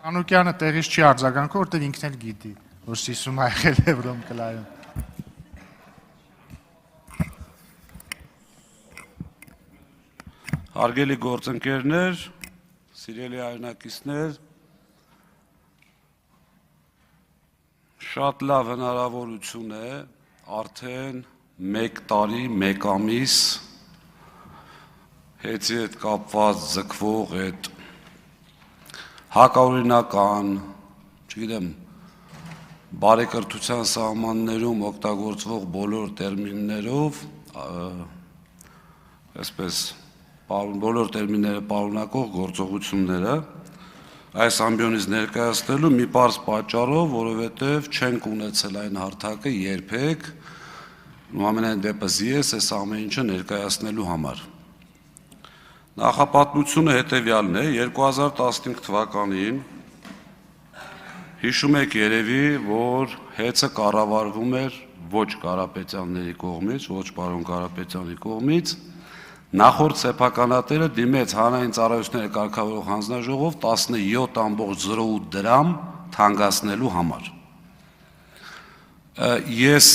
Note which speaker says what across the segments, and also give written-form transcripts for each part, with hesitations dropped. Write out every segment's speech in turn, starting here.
Speaker 1: Մանուկյանը տեղից չի արձագանքում, որտեղ ինքն էլ գիտի, որ Սիսում եղել է Վրոմ Կլայում։
Speaker 2: Հարգելի գործընկերներ, սիրելի հայրենակիցներ, շատ լավ հնարավորություն է արդեն 1 տարի, 1 ամիս հեծի հետ կապված ձգվող այդ հակաօրինական, չգիտեմ, բարեկրթության սահմաններում օգտագործվող բոլոր տերմիններով, այսպես բոլոր տերմինները պարունակող գործողությունները այս ամբիոնից ներկայացնելու մի պարզ պատճառով, որովհետև չենք ունեցել այն հարթակը երբեք, ամենայն դեպս ես այս ամեն ինչը ներկայացնելու համար։ Նախապատմությունը հետևյալն է, 2015 թվականին հիշում եք երևի, որ հեծը կառավարվում էր ոչ Կարապետյանների կողմից, ոչ պարոն Կարապետյանի կողմից, նախորդ սեփականատերը դիմեց հանրային ծառայությունների կարգավորող հանձնաժողով 17.08 դրամ թանկացնելու համար։ Ես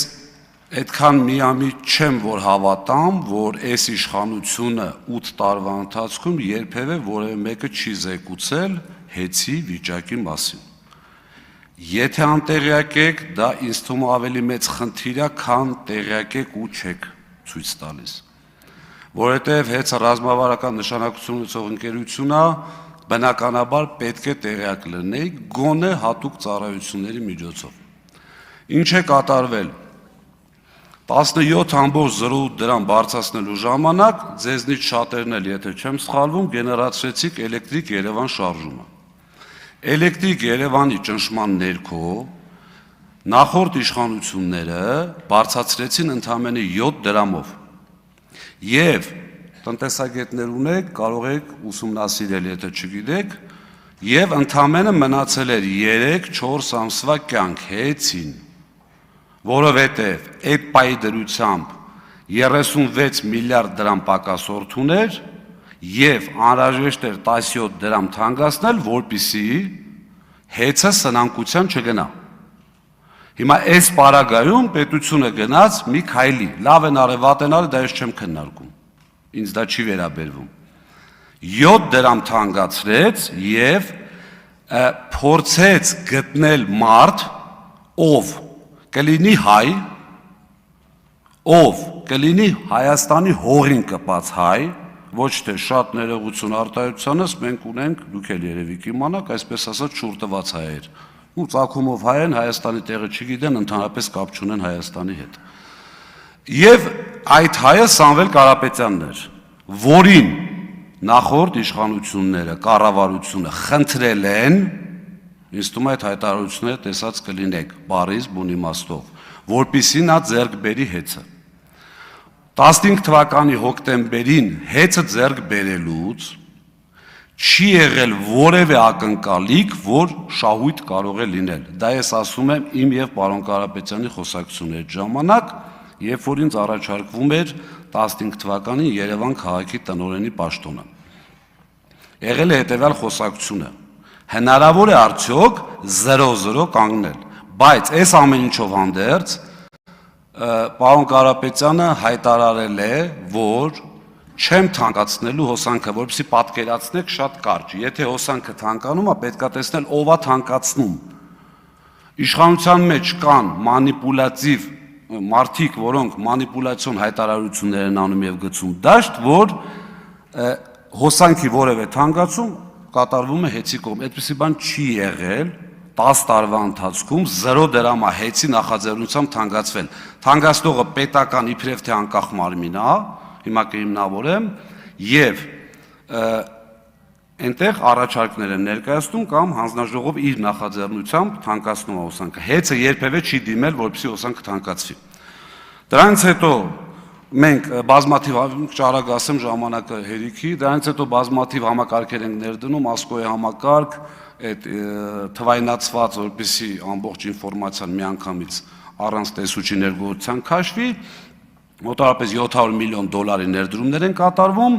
Speaker 2: այդքան միամիտ չեմ, որ հավատամ, որ այս իշխանությունը 8 տարվա ընթացքում երբևէ որևէ մեկը չի զեկուցել հեծի վիճակի մասին։ Եթե անտեղյակ եք, դա ինձ թվում է ավելի մեծ խնդիր է, քան տեղյակ եք ու չեք ցույց տալիս։ Որովհետև հեծը ռազմավարական նշանակություն ունեցող ընկերություն է, բնականաբար պետք է տեղյակ լինի գոնե հատուկ ծառայությունների միջոցով։ Ինչ է կատարվել։ 17.08 դրամ բարձրացնելու ժամանակ ձեզնից շատերն էլ, եթե չեմ սխալվում, գեներացրեցիք Էլեկտրիկ Երևան շարժումը։ Էլեկտրիկ Երևանի ճնշման ներքո նախորդ իշխանությունները բարձրացրեցին ընդամենը 7 դրամով։ Եվ տնտեսագետներ ունեք, կարող եք ուսումնասիրել, եթե չգիտեք, եւ ընդամենը մնացել էր 3-4 ամսվա կյանք հեծին, որովհետեւ այդ պայի դրությամբ 36 միլիարդ դրամ պակասորդ ուներ եւ անհրաժեշտ էր 17 դրամ թանկացնել, որպեսզի հեծը սնանկության չգնա։ Հիմա այս պարագայում պետությունը գնաց մի քայլի, լավ են արել, վատ են արել, դա ես չեմ քննարկում, ինձ դա չի վերաբերվում։ 7 դրամ թանկացրեց եւ փորձեց գտնել մարդ, ով կլինի հայ, ով կլինի Հայաստանի հողին կպած հայ, ոչ թե շատ ներողություն արտահայտությանս, մենք ունենք, դուք էլ երևի կիմանաք, այսպես ասած շուրտված հայեր, ու ծագումով հայ են, Հայաստանի տեղը չգիտեն, ընդհանրապես կապ չունեն Հայաստանի հետ։ Եվ այդ հայը Սամվել Կարապետյանն էր, որին նախորդ իշխանությունները, կառավարությունը խնդրել են, ինձ թվում է այդ հայտարարությունները տեսած կլինեք, բառից բուն իմաստով, որպեսզի նա ձեռք բերի հեծը։ 15 թվականի հոկտեմբերին հեծը ձեռք բերելուց չի եղել որևէ ակնկալիք, որ շահույթ կարող է լինել։ Դա ես ասում եմ իմ եւ պարոն Կարապետյանի խոսակցությունների ժամանակ, երբ որ ինձ առաջարկվում էր 15 թվականին Երևան քաղաքի տնօրենի պաշտոնը։ Եղել է հետևյալ խոսակցությունը. հնարավոր է արդյոք 0-0 կանգնել, բայց այս ամեն ինչով հանդերձ պարոն Կարապետյանը հայտարարել է, որ չեմ թանկացնելու հոսանքը, որպեսզի պատկերացնեք շատ կարճ։ Եթե հոսանքը թանկանում է, պետք է տեսնել ով է թանկացնում։ Իշխանության մեջ կան մանիպուլատիվ մարդիկ, որոնք մանիպուլյացիոն հայտարարություններ են անում եւ գցում դաշտ, որ հոսանքի որևէ թանկացում կատարվում է հեծի կողմ։ Այդպիսի բան չի եղել 10 տարվա ընթացքում 0 դրամա հեծի նախաձեռնությամբ թանկացվել։ Թանկացնողը պետական իբրև թե անկախ մարմին է, հիմա կհիմնավորեմ, եւ այնտեղ առաջարկներ են ներկայացնում կամ հանձնաժողով իր նախաձեռնությամբ թանկացնում է հոսանքը։ Հեծը երբևէ չի դիմել, որպեսզի հոսանքը թանկացվի։ Դրանից հետո մենք բազմաթիվ ճարակ ասեմ ժամանակը հերիքի, դրանից հետո բազմաթիվ համակարգեր ենք ներդնում, ասկոյի համակարգ, այդ թվայնացված, որպեսզի ամբողջ ինֆորմացիան միանգամից առանց տեսուչի ներգործության քաշվի, մոտավորապես $700 միլիոն ներդրումներ են կատարվում,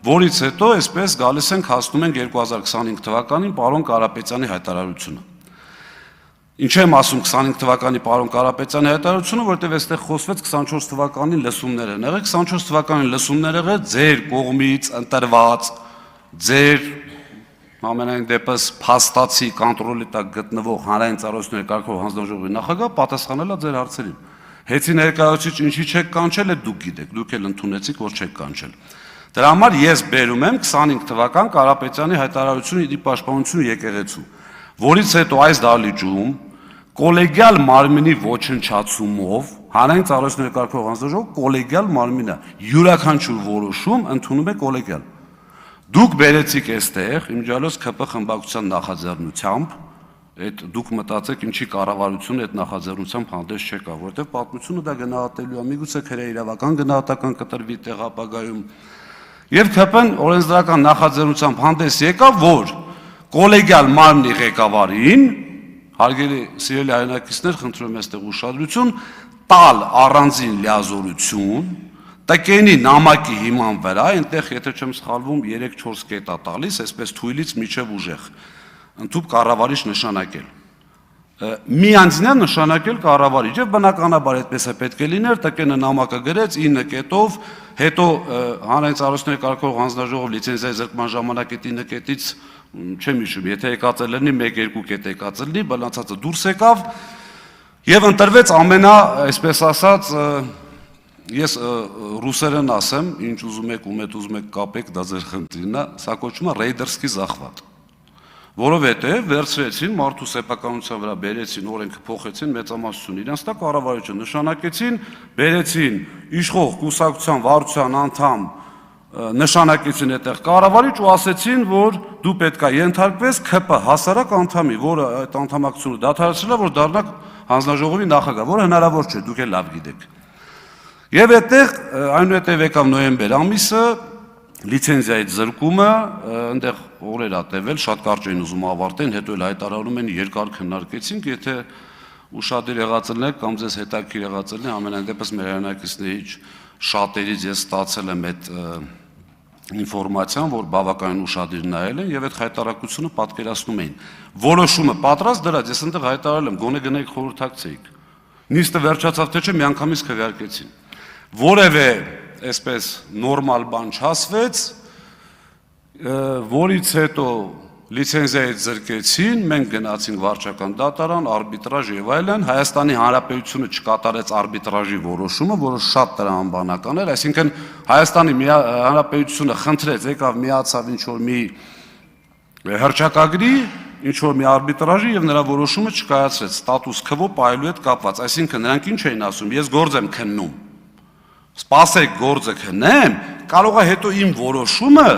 Speaker 2: որից հետո այսպես գալիս ենք հասնում ենք 2025 թվականին պարոն Կարապետյանի հայտարարությունը։ Ինչ եմ ասում 25 թվականի պարոն Կարապետյանի հայտարարությունը, որտեղ այստեղ խոսվեց 24 թվականին լսումներ են եղել, 24 թվականին լսումներ եղել ձեր կողմից ընտրված, ձեր ամենայն դեպս փաստացի կոնտրոլի տակ գտնվող հանրային ծառայությունների կարգավորող հանձնաժողովի նախագահ պատասխանել է ձեր հարցերին։ Հեցի ներկայացուցիչ ինչի չեք կանչել, դուք գիտեք, դուք էլ ընդունեցիք, որ չեք կանչել։ Դրա համար ես բերում եմ 25 թվական Կարապետյանի հայտարարությունը իր պաշտպանություն եկեղեցու, որից հետո այս դահլիճում կոլեգիալ մարմինի ոչնչացումով հանրային ծառայությունների կարգավորող հանձնաժողովը կոլեգիալ մարմին է, յուրաքանչյուր որոշում ընդունում է կոլեգիալ։ Դուք բերեցիք այստեղ իմիջիալոց ԿՊ խմբակցության նախաձեռնությամբ, այդ դուք մտածեք ինչի կառավարությունը այդ նախաձեռնությամբ հանդես չեկա, որովհետև պատմությունը դա գնահատելու է, միգուցե քրե իրավական գնահատական կտրվի տեղ ապագայում։ Եվ ԿՊ-ն օրենսդրական նախաձեռնությամբ հանդես եկավ, որ կոլեգիալ մարմնի ղեկավարին, հարգելի սիրելի հայրենակիցներ, խնդրում եմ այստեղ ուշադրություն, տալ առանձին լիազորություն, տկենի նամակի հիման վրա, այնտեղ եթե չեմ սխալվում 3-4 կետ է տալիս, այսպես թույլից միջև ուժեղ, ընդհուպ կառավարիչ նշանակել։ Մի անձինա նշանակել կառավարիչ, եւ բնականաբար այդպես է պետք է լիներ, տկենը նամակը գրեց 9 կետով, հետո հանրային ծառայությունների կարգավորող հանձնաժողով լիցենզիայի զրկման ժամանակ այդ 9 կետից չեմ հիշում, եթե եկած լինի 1-2 կետ եկած լինի, բալանցածը դուրս եկավ եւ ընտրվեց ամենա, այսպես ասած, ես ռուսերեն ասեմ, ինչ ուզում եք, ում հետ ուզում եք կապեք, դա ձեր խնդիրն է, սա կոչվում է ռեյդերսկի զախվատ, որովհետեւ վերցրեցին մարդու սեփականության վրա բերեցին օրենքը փոխեցին մեծամասնություն իրենց տակ կառավարիչը նշանակեցին, բերեցին իշխող կուսակցության վարչության անդամ նշանակեցին այդտեղ կառավարիչ ու ասեցին, որ դու պետք է ենթարկվես ԿՊ հասարակ անդամի, որը այդ անդամակցությունը դադարեցրել է, որ դառնա հանձնաժողովի նախագահ, որը հնարավոր չէ, դուք էլ լավ գիտեք։ Եվ այդտեղ այնուհետև եկավ նոյեմբեր ամիսը, լիցենզիայի զրկումը, այնտեղ օրեր ա տևել, շատ կարճ էին ուզում ավարտեն, հետո էլ հայտարարում են երկար քննարկեցինք, եթե ուշադիր եղածն եք կամ ձեզ հետաքրքիր եղածն է, ամենայն դեպս մեր հայրենակիցներից շատերից ես ստացել եմ այդ ինֆորմացիան, որ բավականին ուշադիր նայել են եւ այդ հայտարարությունը պատկերացնում էին։ Որոշումը պատրաստ դրած, ես այնտեղ հայտարարել եմ, գոնե գնայիք խորհրդակցեիք։ Նիստը վերջացավ թե չէ, միանգամից քվեարկեցին։ Որևէ այսպես նորմալ բան չասվեց, որից հետո լիցենզիայից զրկեցին, մենք գնացինք վարչական դատարան, արբիտրաժ եւ այլն, Հայաստանի Հանրապետությունը չկատարեց արբիտրաժի որոշումը, որը շատ տրամաբանական էր, այսինքն Հայաստանի Հանրապետությունը խնդրեց, եկավ միացավ ինչ-որ մի հռչակագրի, ինչ-որ մի արբիտրաժի եւ նրա որոշումը չկայացրեց, ստատուս քվո պայելու հետ կապված, այսինքն նրանք ինչ էին ասում, ես գործ եմ քննում, սպասեք գործը քննեմ, կարող է հետո իմ որոշումը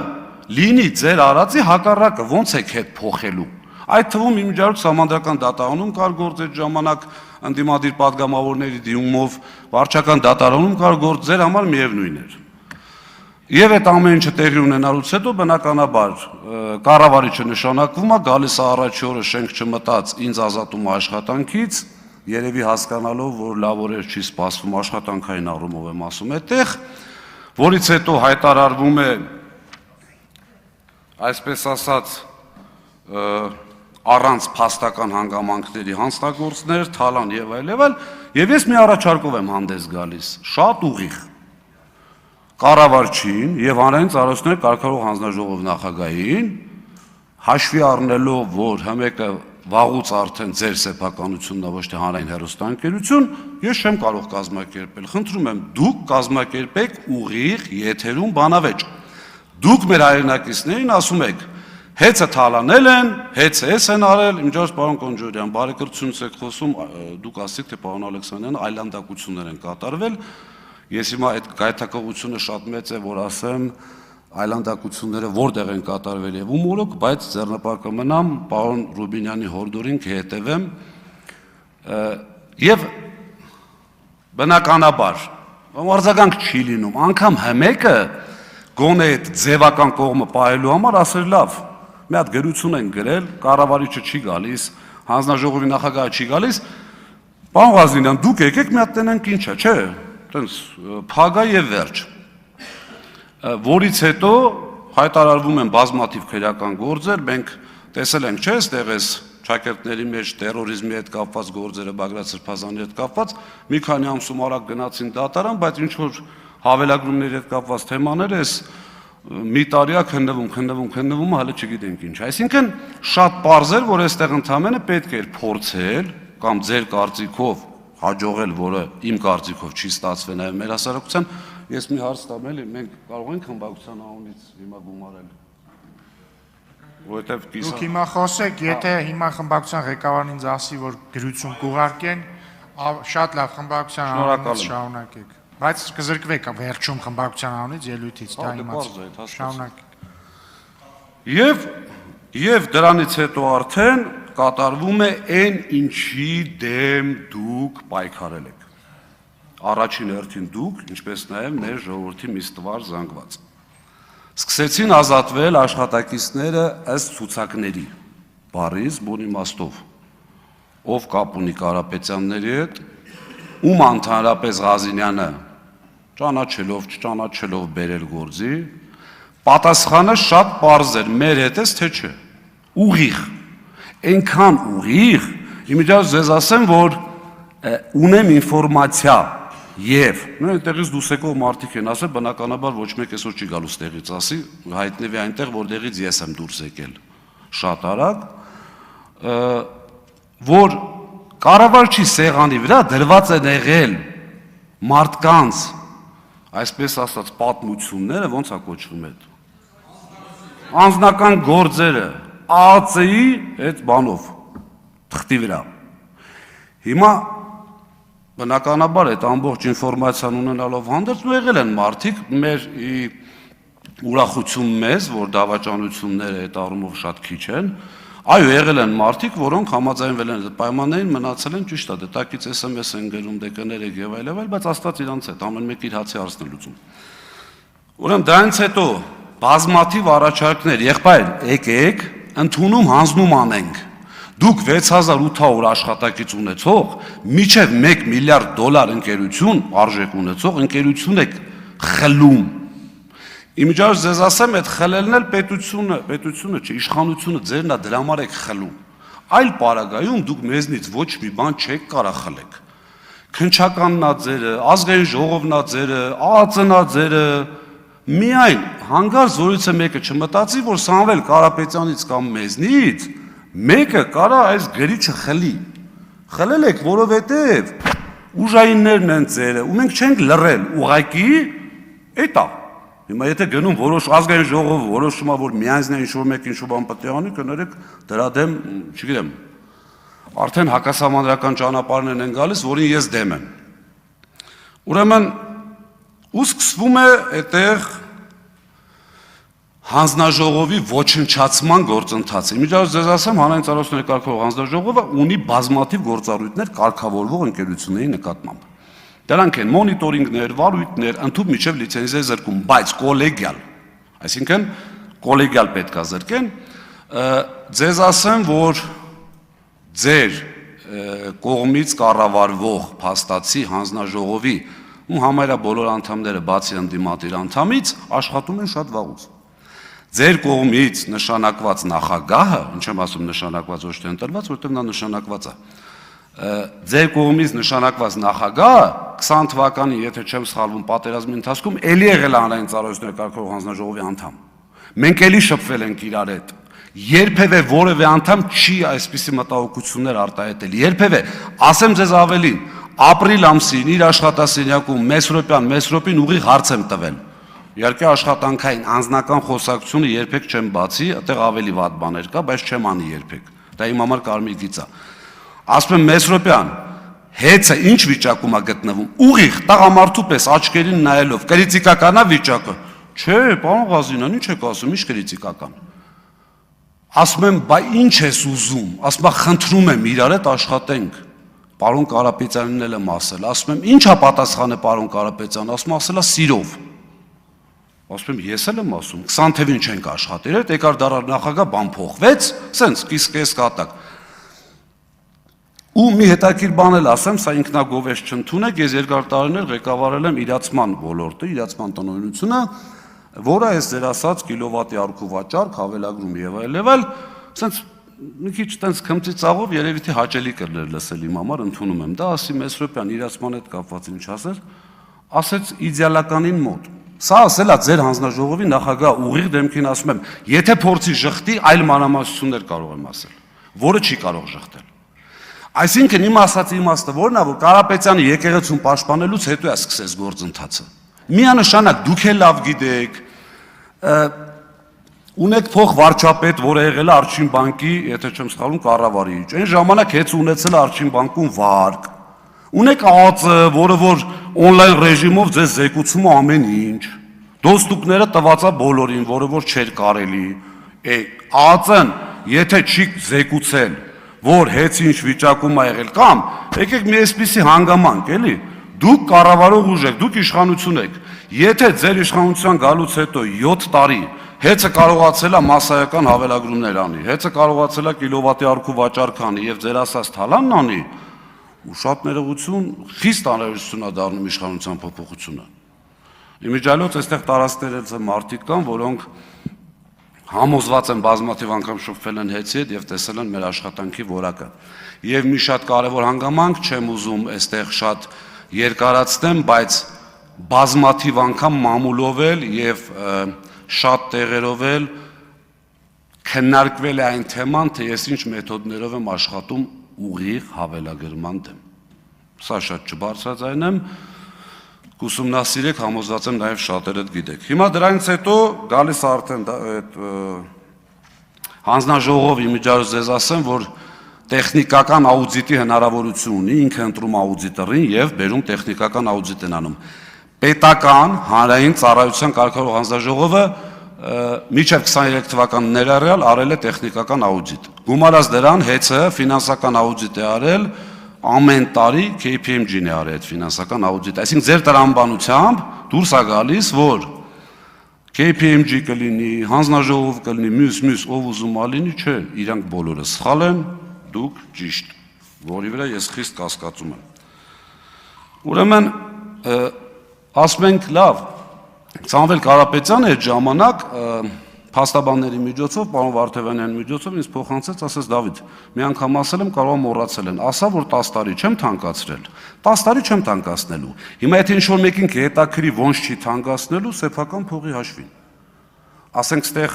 Speaker 2: լինի ձեր արածի հակառակը, ոնց եք հետ փոխելու։ Այդ թվում իմիջիայլոց համանդրական դատարանում կար գործ այդ ժամանակ ընդդիմադիր պատգամավորների դիմումով, վարչական դատարանում կար գործ, ձեր համար միևնույն էր։ Եվ այդ ամեն ինչը տեղի ունենալուց հետո բնականաբար կառավարիչը նշանակվում է, գալիս է առաջի օրը շենք չմտած, ինձ ազատում է աշխատանքից, երևի հասկանալով, որ լավ օրեր չի սպասվում աշխատանքային առումով եմ ասում այդտեղ, որից հետո հայտարարվում է այսպես ասած առանց փաստական հանգամանքների հանձնագործներ, թալան եւ այլ, եւ ես մի առաջարկով եմ հանդես գալիս, շատ ուղիղ կառավարչին եւ հանրային ծառայությունների կարգավորող հանձնաժողով նախագահին, հաշվի առնելով, որ հմեկը վաղուց արդեն ձեր սեփականությունն է, ոչ թե հանրային հեռուստաընկերություն, ես չեմ կարող կազմակերպել, խնդրում եմ, դուք կազմակերպեք ուղիղ եթերում բանավեճ։ Դուք մեր հայրենակիցներին ասում եք, հեծը թալանել են, հեծը էս են արել, իմիջիայլոց պարոն Կոնջորյան, բարեկրությունից եք խոսում, դուք ասիք, թե պարոն Ալեքսանդրյան այլանդակություններ են կատարվել, ես հիմա այդ գայթակղությունը շատ մեծ է, որ ասեմ, այլանդակությունները որտեղ են կատարվել եւ ում օրոք, բայց ձեռնպարկը մնամ, պարոն Ռուբինյանի հորդորին կհետևեմ եւ բնականաբար արձագանք չի լինում, անգամ հմեկը գոնե այդ ձևական կողմը պահելու համար ասել լավ, մի հատ գրություն են գրել, կառավարիչը չի գալիս, հանձնաժողովի նախագահը չի գալիս, պարոն Ղազնինյան, դուք եկեք մի հատ տենենք ինչա, չէ, տենց փագա եւ վերջ, որից հետո հայտարարվում են բազմաթիվ քրեական գործեր, մենք տեսել ենք, չէ՞, այստեղ էս ճակերտների մեջ տերորիզմի հետ կապված գործերը, Բագրատ Սրբազանի հետ կապված, մի քանի ամսում արագ գնացին դատարան, բայց ինչ որ հավելագրումների հետ կապված թեմաներ էս մի տարիա քննվում, հələ չգիտենք ինչ։ Այսինքն շատ պարզ էր, որ այստեղ ընդամենը պետք էր փորձել կամ ձեր կարծիքով հաջողել, որը իմ կարծիքով չի ստացվել նաև մեր հասարակության, ես մի հարց տամ էլի, մենք կարող ենք խմբակցության անունից հիմա գումարել։ Որովհետև
Speaker 1: Դուք հիմա խոսեք, եթե հիմա խմբակցության ղեկավարն ինձ ասի, որ գրություն կուղարկեն, շատ լավ խմբակցության անունից շարունակեք։ Բայց կզրկվեք վերջում խմբակցության անունից ելույթից, դա իմաց։
Speaker 2: Շարունակեք։ Եվ դրանից հետո արդեն կատարվում է այն ինչի դեմ դուք պայքարել եք։ Առաջին հերթին դուք, ինչպես նաև մեր ժողովրդի միստվար զանգված։ Սկսեցին ազատվել աշխատակիցները ըստ ցուցակների, բառից բուն իմաստով, ով կապ ունի Կարապետյանների հետ, ում ընդհանրապես Ղազինյանը ճանաչելով, չճանաչելով բերել գործի, պատասխանը շատ պարզ էր, մեր հետ էս թե չէ, ուղիղ, այնքան ուղիղ, իմիջիայլոց ձեզ ասեմ, որ ունեմ ինֆորմացիա եւ այնտեղից դուսեկով մարդիկ են ասել, բնականաբար ոչ մեկ այսօր չի գալու ստեղից ասի, հայտնվի այնտեղ, որտեղից ես եմ դուրս եկել շատ արագ, որ կառավարչի սեղանի վրա դրված են եղել մարդկանց, այսպես ասած, պատմությունները, ոնց է կոչվում այդ, անձնական գործերը, ԱԱՑ-ի այդ բանով, թղթի վրա։ Հիմա բնականաբար այդ ամբողջ ինֆորմացիան ունենալով հանդերձ ու եղել են մարդիկ, մեր ուրախություն մեզ, որ դավաճանությունները այդ առումով շատ քիչ են, այո, եղել են մարդիկ, որոնք համաձայնվել են այդ պայմաններին, մնացել են ճիշտ է, դետակից SMS են գրում, դեկաներեք եւ այլ, բայց Աստված իրանց հետ ամեն մեկ իր հացի հարցն է լուծում։ Ուրեմն դրանից հետո բազմաթիվ առաջարկներ, եղբայր, եկեք, ընդունում հանձնում անենք։ Դուք 6800 աշխատակից ունեցող, մինչև $1 միլիարդ ընկերություն, արժեք ունեցող ընկերություն եք խլում։ Իմիջիայլոց ձեզ ասեմ, այդ խլելն էլ պետությունը չէ, իշխանությունը ձերն է, դրա համար եք խլում։ Այլ պարագայում դուք մեզնից ոչ մի բան չեք կարող խլեք։ Քննչականն ա ձերը, ազգային ժողովն ա ձերը, ԱԱՑ-ն ա ձերը, միայն հանգարց զորիցը մեկը չմտածի, որ Սամվել Կարապետյանից կամ մեզնից մեկը կարա այս գրիչը խլի։ Խլել եք, որովհետև ուժայիններն են ձերը, ու մենք չենք լռել, ուղղակի էտա։ Հիմա եթե գնում որոշ ազգային ժողովը որոշում է, որ միանձնյա ինչ-որ մեկ ինչ-որ բան պետք է անի, կներեք դրա դեմ, չգիտեմ, արդեն հակասահմանադրական ճանապարհներն են գալիս, որին ես դեմ եմ։ Ուրեմն ու սկսվում է այդտեղ հանձնաժողովի ոչնչացման գործընթացը։ Իմիջիայլոց ձեզ ասեմ, հանրային ծառայությունների կարգավորող հանձնաժողովը ունի բազմաթիվ գործառույթներ կարգավորվող ընկերությունների նկատմամբ։ Դրանք են մոնիտորինգներ, վարույթներ, ընդհանուր միջև լիցենզիա զրկում, բայց կոլեգիալ, այսինքն կոլեգիալ պետք է զրկեն, ձեզ ասեմ, որ ձեր կողմից կառավարվող փաստացի հանձնաժողովի ու համարյա բոլոր անդամները բացի ընդդիմադիր անդամից աշխատում են շատ վաղուց։ Ձեր կողմից նշանակված նախագահը, ինչ եմ ասում նշանակված ոչ թե ընտրված, որտեղ նա նշանակված է։ Ձեր կողմից նշանակված նախագահը 20 թվականին, եթե չեմ սխալվում, պատերազմի ընթացքում էլի եղել հանրային ծառայությունների կարգավորող հանձնաժողովի անդամ։ Մենք էլի շփվել ենք իրար հետ։ Երբևէ որևէ անդամ չի այսպիսի մտահոգություններ արտահայտել։ Երբևէ, ասեմ ձեզ ավելին, ապրիլ ամսին իր աշխատասենյակում Մեսրոպին ուղիղ հարց եմ տվել։ Իհարկե աշխատանքային անձնական խոսակցությունը երբեք չեմ բացի, այդտեղ ավելի վատ բաներ կա, բայց չեմ անի երբեք։ Դա իմ համար կարմիր գիծ է։ Ասում եմ Մեսրոպյան, հեծը ինչ վիճակում է գտնվում։ Ուղիղ տղամարդու պես աչքերին նայելով, կրիտիկական է վիճակը։ Չէ, պարոն Ղազինյան, ինչ եք ասում, ինչ կրիտիկական։ Ասում եմ, բա ինչ ես ուզում։ Ասում եմ, խնդրում եմ իրար հետ աշխատենք։ Պարոն Կարապետյանին էլ եմ ասել։ Ասում եմ, ի՞նչ է պատասխանը պարոն Կարապետյան, ասում ասել է սիրով։ Ասում եմ, ես էլ եմ ասում, 20 թվին չենք աշխատել, այդ եկար դարար նախագահ բան փոխվեց, սենց կիսկես կատակ։ Ու մի հետաքրքիր բան էլ ասեմ, սա ինքնագովեշ չընդունեք, ես երկար տարիներ ղեկավարել եմ իրացման ոլորտը, իրացման տնօրինությունը, որը այս ձեր ասած կիլովատի արքու վաճառք, հավելագրում եւ այլ, ասենց մի քիչ տենց քմծիծաղով երևի թե հաճելի կլներ լսել իմ համար, ընդունում եմ դա, ասի Մեսրոպյան իրացման հետ կապված ինչ ասեր, ասեց իդեալականին մոտ։ Սա ասելա ձեր հանձնաժողովի նախագահ ուղիղ դեմքին ասում եմ, եթե փորձի ժխտի, այլ մանրամասնություններ կարող եմ ասել, որը չի կարող ժխտել։ Այսինքն իմ ասած իմաստը որն է, որ Կարապետյանի եկեղեցուն պաշտպանելուց հետո է սկսես գործընթացը։ Միանշանակ դուք էլ լավ գիտեք, ունեք փող վարչապետ, որը եղել է Արջին բանկի, եթե չեմ սխալվում, կառավարիչ։ Այն ժամանակ հեծ ունեցել է Արջին բանկում վարկ։ Ունեք ԱԱԾ, որը որ on-line ռեժիմով ձեզ զեկուցում է ամեն ինչ։ Դոստուկները տված է բոլորին, որը որ չէր կարելի։ ԱԱԾ-ն, եթե չի զեկուցել, որ հեծ ինչ վիճակում է եղել, կամ եկեք մի այսպիսի հանգամանք, էլի, դուք կառավարող ուժ եք, դուք իշխանություն եք։ Եթե ձեր իշխանության գալուց հետո 7 տարի հեծը կարողացել է մասսայական հավելագրումներ անի, հեծը կարողացել է կիլովատի արքու վաճառք անի եւ ձեր ասած թալանն անի, ու շատ ներողություն, խիստ անհրաժեշտություն է դառնում իշխանության փոփոխությունը։ Իմիջիայլոց այստեղ տարածքներից մարդիկ կան, որոնք համոզված են բազմաթիվ անգամ շփվել են հեծի հետ եւ տեսել են մեր աշխատանքի որակը։ Եվ մի շատ կարեւոր հանգամանք, չեմ ուզում այստեղ շատ երկարացնեմ, բայց բազմաթիվ անգամ մամուլով էլ եւ շատ տեղերով էլ քննարկվել է այն թեման, թե ես ինչ մեթոդներով եմ աշխատում ուղիղ հավելագրման դեմ։ Սա շատ չբարձրաձայնեմ, կուսումնասիրեք, համոզված եմ նաև շատերը գիտեք։ Հիմա դրանից հետո գալիս արդեն այդ հանձնաժողով իմիջիայլոց ձեզ ասեմ, որ տեխնիկական աուդիտի հնարավորություն ունի, ինքը ընտրում աուդիտորին եւ բերում տեխնիկական աուդիտ են անում։ Պետական հանրային ծառայության կարգավորող հանձնաժողովը մինչև 23 թվականն ներառյալ արել է տեխնիկական աուդիտ։ Գումարած դրան հեծը ֆինանսական աուդիտ է արել, ամեն տարի KPMG-ն է արել այդ ֆինանսական աուդիտ։ Այսինքն ձեր տրամաբանությամբ դուրս է գալիս, որ KPMG կլինի, հանձնաժողով կլինի, մյուս ով ուզում ալինի, չէ, իրանք բոլորը սխալ են, դուք ճիշտ, որի վրա ես խիստ կասկածում եմ։ Ուրեմն ասում ենք լավ, Սամվել Կարապետյանը այդ ժամանակ փաստաբանների միջոցով, պարոն Վարդևանյանի միջոցով ինձ փոխանցեց, ասեց Դավիթ, մի անգամ ասել եմ, կարող եմ մոռացել են, ասա որ 10 տարի չեմ թանկացրել, 10 տարի չեմ թանկացնելու, հիմա եթե ինչ-որ մեկին կհետաքրի ոնց չի թանկացնելու, սեփական փողի հաշվին։ Ասենք ստեղ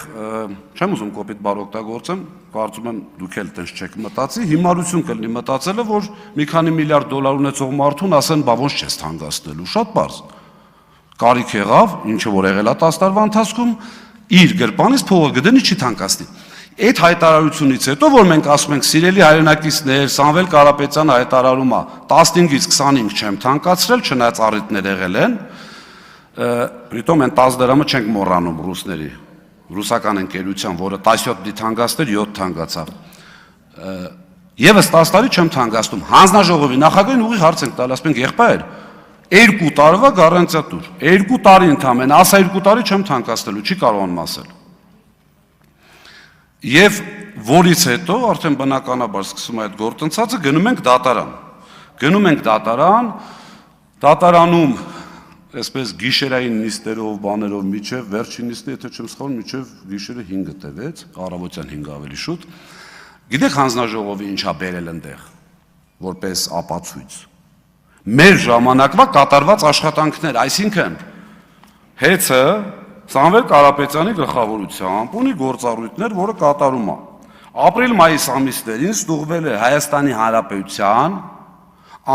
Speaker 2: չեմ ուզում կոպիտ բառ օգտագործեմ, կարծում եմ դուք էլ տենց չեք մտածի, հիմարություն կլինի մտածելը, որ մի քանի միլիարդ դոլար ունեցող մարդուն ասեն, բա ոնց չես թանկացնելու, շատ պարզ։ Կարիք եղավ, ինչը որ եղել է 10 տարվա ընթացքում, իր գրպանից փողը գտնի չի թանկացնի։ Այդ հայտարարությունից հետո, որ մենք ասում ենք սիրելի հայրենակիցներ, Սամվել Կարապետյանը հայտարարում է 15-ից 25 չեմ թանկացրել, չնայած առիթներ եղել են, պրիտոմ են 10 դրամը չենք մոռանում ռուսների, ռուսական ընկերության, որը 17 դի թանկացներ, 7 թանկացավ։ Եվս 10 տարի չեմ թանկացնում։ Հանձնաժողովի նախագահին ուղիղ հարց ենք տալ, ասում ենք եղբայր, 2 տարվա գարանտիա տուր, 2 տարի ընդամենը, ասա 2 տարի չեմ թանկացնելու, չի կարողանում ասել։ Եվ որից հետո արդեն բնականաբար սկսում է այդ գործընթացը, գնում ենք դատարան։ Գնում ենք դատարան, դատարանում այսպես գիշերային նիստերով, բաներով միջև վերջին նիստը, եթե չեմ սխալվում, միջև գիշերը 5-ը տևեց, առավոտյան 5 ավելի շուտ։ Գիտեք հանձնաժողովի ինչա բերել այնտեղ, որպես ապացույց։ Մեր ժամանակվա կատարված աշխատանքներ, այսինքն հեծը Սամվել Կարապետյանի գլխավորությամբ ունի գործառույթներ, որը կատարում է։ Ապրիլ-մայիս ամիսներին ստուգվել է Հայաստանի Հանրապետության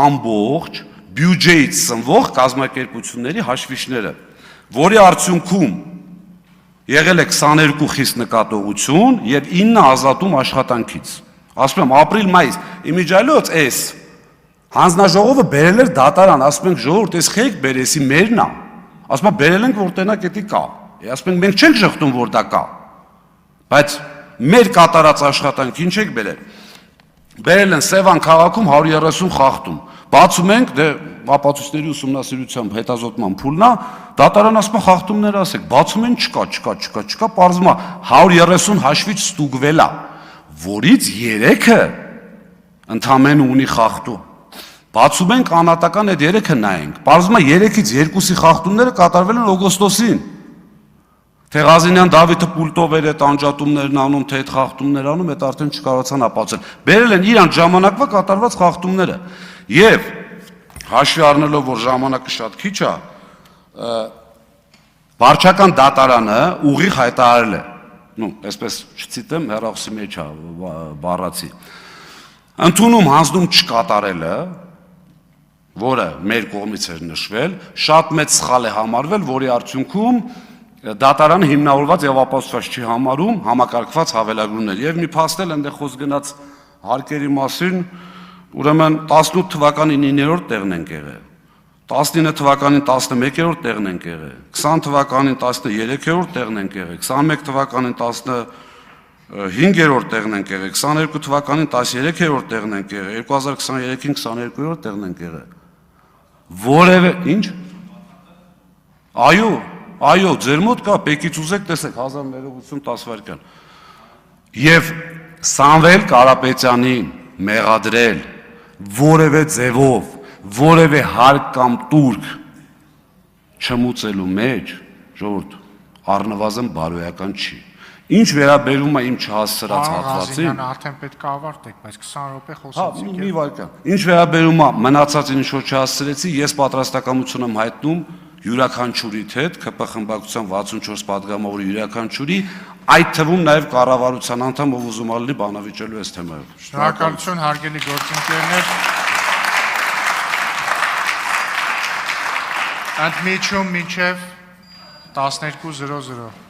Speaker 2: ամբողջ բյուջեից սնվող կազմակերպությունների հաշվիչները, որի արդյունքում եղել է 22 խիստ նկատողություն եւ 9 ազատում աշխատանքից։ Ասում եմ ապրիլ-մայիս, իմիջիայլոց էս հանձնաժողովը բերել էր դատարան, ասում ենք ժողովուրդ, էս խեք բերեսի մերն է։ Ասում եմ բերել ենք որ տենակ էդի կա։ Ասում ենք մենք չենք շղթում որ դա կա։ Բայց մեր կատարած աշխատանք ինչ եք բերել։ Բերել են Սևան քաղաքում 130 խախտում։ Բացում ենք, դե ապացույցների ուսումնասիրությամբ հետազոտման փուլն է, դատարան ասում է խախտումներ ասեք, բացում են չկա, պարզվում է 130 հաշվիչ ստուգվել է, որից 3-ը ընդամենը ունի խախտում։ Բացում ենք անհատական այդ 3-ը նայենք, պարզվում է 3-ից 2-ի խախտումները կատարվել են օգոստոսին։ Թեղազինյան Դավիթը պուլտով էր այդ անջատումներն անում, թե այդ խախտումներ անում, այդ արդեն չկարողացան ապացուցել։ Բերել են իրանց ժամանակվա կատարված խախտումները։ Եվ հաշվի առնելով, որ ժամանակը շատ քիչ է, վարչական դատարանը ուղիղ հայտարարել է, այսպես չցիտեմ, հեռախոսի մեջ է բառացի, ընդունում հանձնում չկատարելը, որը մեր կողմից էր նշվել, շատ մեծ սխալ է համարվել, որի արդյունքում դատարանը հիմնավորված եւ ապացուցված չի համարում համակարգված հավելագրումներ։ Եվ մի փաստել այնտեղ խոսք գնաց հարկերի մասին, ուրեմն 18 թվականին 9-րդ տեղն ենք եղել, 19 թվականին 11-րդ տեղն ենք եղել, 20 թվականին 13-րդ տեղն ենք եղել, 21 թվականին 15-րդ տեղն ենք եղել, 22 թվականին 13-րդ տեղն ենք եղել, 2023-ին 22-րդ տեղն ենք եղել։ Որևէ ինչ։ Այո, ձեր մոտ կա, պեկից ուզեք տեսեք 1080 տասվայրկյան։ Եվ Սամվել Կարապետյանին մեղադրել որևէ ձևով, որևէ հարկ կամ տուրք չմուծելու մեջ, ժողովուրդ, առնվազն բարոյական չի։ Ինչ վերաբերում է իմ չհասցրած հատվածին,
Speaker 1: արդեն պետք է ավարտեք, բայց 20 րոպե խոսեցիք։
Speaker 2: Մի վայրկյան։ Ինչ վերաբերում է մնացածին ինչ որ չհասցրեցի, ես պատրաստակամություն եմ հայտնում յուրաքանչյուրի հետ, ԿՊ խմբակցության 64 պատգամավորի յուրաքանչյուրի, այդ թվում նաև կառավարության անդամ, ով ուզում ալի բանավիճելու այս թեմայով։
Speaker 1: Շնորհակալություն հարգելի գործընկերներ։ Ընդմիջում մինչև 12:00